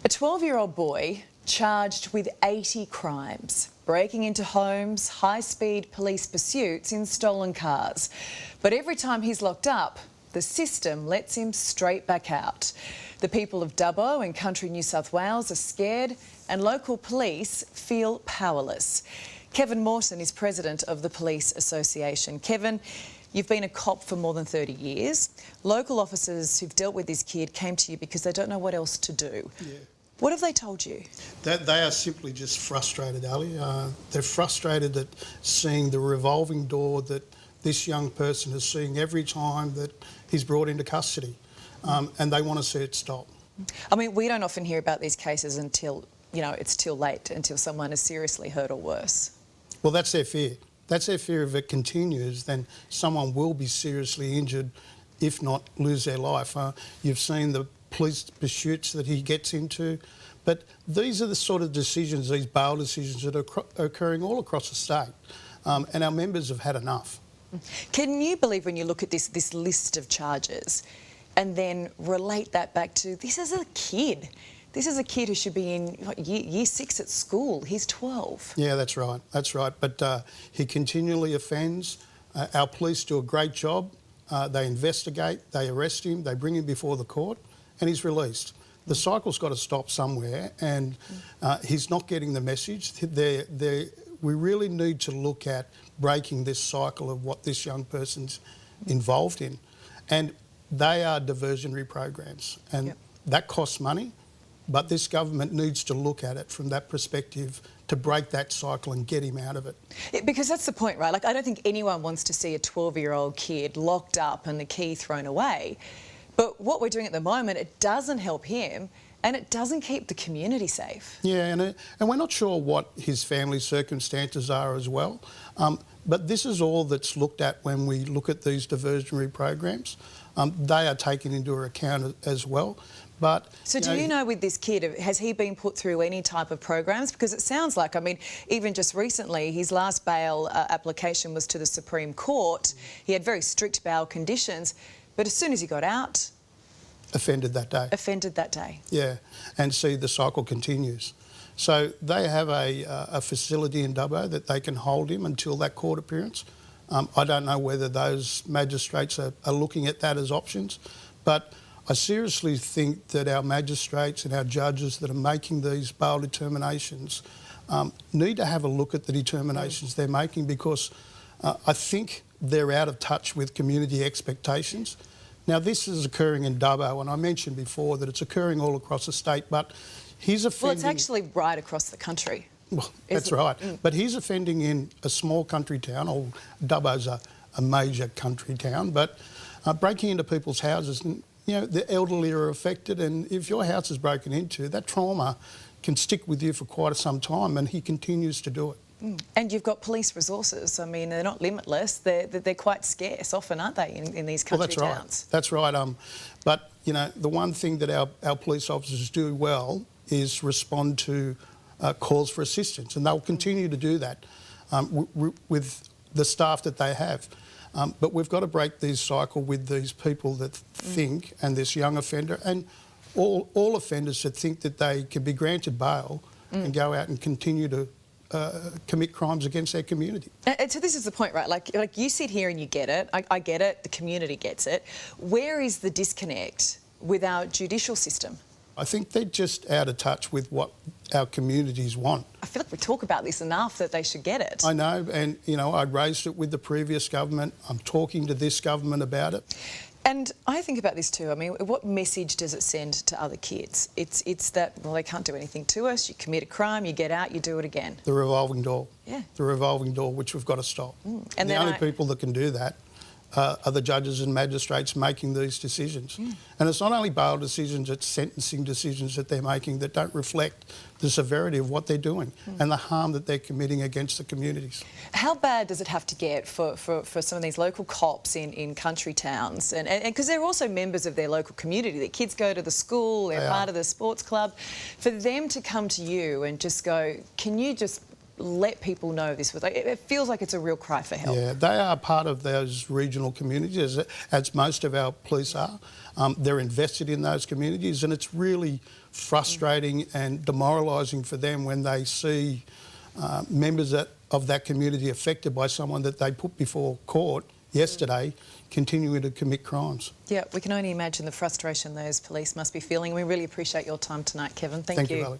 A 12-year-old boy charged with 80 crimes, breaking into homes, high-speed police pursuits in stolen cars. But every time he's locked up, the system lets him straight back out. The people of Dubbo and country New South Wales are scared and local police feel powerless. Kevin Morton is president of the Police Association. Kevin, you've been a cop for more than 30 years. Local officers who've dealt with this kid came to you because they don't know what else to do. Yeah. What have they told you? They are simply just frustrated, Ali. They're frustrated at seeing the revolving door that this young person is seeing every time that he's brought into custody, and they want to see it stop. I mean, we don't often hear about these cases until, you know, it's too late, until someone is seriously hurt or worse. Well, that's their fear. That's their fear. If it continues, then someone will be seriously injured, if not lose their life. You've seen the police pursuits that he gets into, but these are the sort of decisions, these bail decisions that are occurring all across the state, and our members have had enough. Can you believe when you look at this list of charges and then relate that back to this is a kid? This is a kid who should be in year 6 at school. He's 12. Yeah, that's right. That's right. But he continually offends. Our police do a great job. They investigate, they arrest him, they bring him before the court, and he's released. The cycle's got to stop somewhere, and he's not getting the message. We really need to look at breaking this cycle of what this young person's involved in. And they are diversionary programs, and that costs money. But this government needs to look at it from that perspective to break that cycle and get him out of it. Because that's the point, right? Like, I don't think anyone wants to see a 12-year-old kid locked up and the key thrown away. But what we're doing at the moment, it doesn't help him and it doesn't keep the community safe. Yeah, and we're not sure what his family circumstances are as well. But this is all that's looked at when we look at these diversionary programs. They are taken into account as well. But, so do you know with this kid, has he been put through any type of programs? Because it sounds like, I mean, even just recently, his last bail application was to the Supreme Court. He had very strict bail conditions, but as soon as he got out... Offended that day. Offended that day. Yeah, and see, the cycle continues. So they have a facility in Dubbo that they can hold him until that court appearance. I don't know whether those magistrates are looking at that as options, but I seriously think that our magistrates and our judges that are making these bail determinations need to have a look at the determinations they're making, because I think they're out of touch with community expectations. Now, this is occurring in Dubbo, and I mentioned before that it's occurring all across the state, but he's offending... Well, it's actually right across the country. Well, that's right. But he's offending in a small country town, or Dubbo's a major country town, but breaking into people's houses... You know, the elderly are affected, and if your house is broken into, that trauma can stick with you for quite some time, and he continues to do it. And you've got police resources. I mean, they're not limitless. They're quite scarce often, aren't they, in these country towns? That's right. But, you know, the one thing that our police officers do well is respond to calls for assistance, and they'll continue to do that with the staff that they have. But we've got to break this cycle with these people that think, and this young offender, and all offenders that think that they can be granted bail and go out and continue to commit crimes against their community. And so this is the point, right? Like you sit here and you get it. I get it. The community gets it. Where is the disconnect with our judicial system? I think they're just out of touch with what our communities want. I feel like we talk about this enough that they should get it. I know, and, you know, I raised it with the previous government. I'm talking to this government about it. And I think about this too. I mean, what message does it send to other kids? It's that, well, they can't do anything to us. You commit a crime, you get out, you do it again. The revolving door. Yeah. The revolving door, which we've got to stop. And the only people that can do that are the judges and magistrates making these decisions. And it's not only bail decisions, it's sentencing decisions that they're making that don't reflect the severity of what they're doing and the harm that they're committing against the communities. How bad does it have to get for some of these local cops in country towns? And because they're also members of their local community, that kids go to the school, they're part of the sports club, for them to come to you and just go, can you just let people know this? It feels like it's a real cry for help. Yeah, they are part of those regional communities, as most of our police are. They're invested in those communities, and it's really frustrating and demoralising for them when they see members of that community affected by someone that they put before court yesterday continuing to commit crimes. Yeah, we can only imagine the frustration those police must be feeling. We really appreciate your time tonight, Kevin. Thank you. Valerie.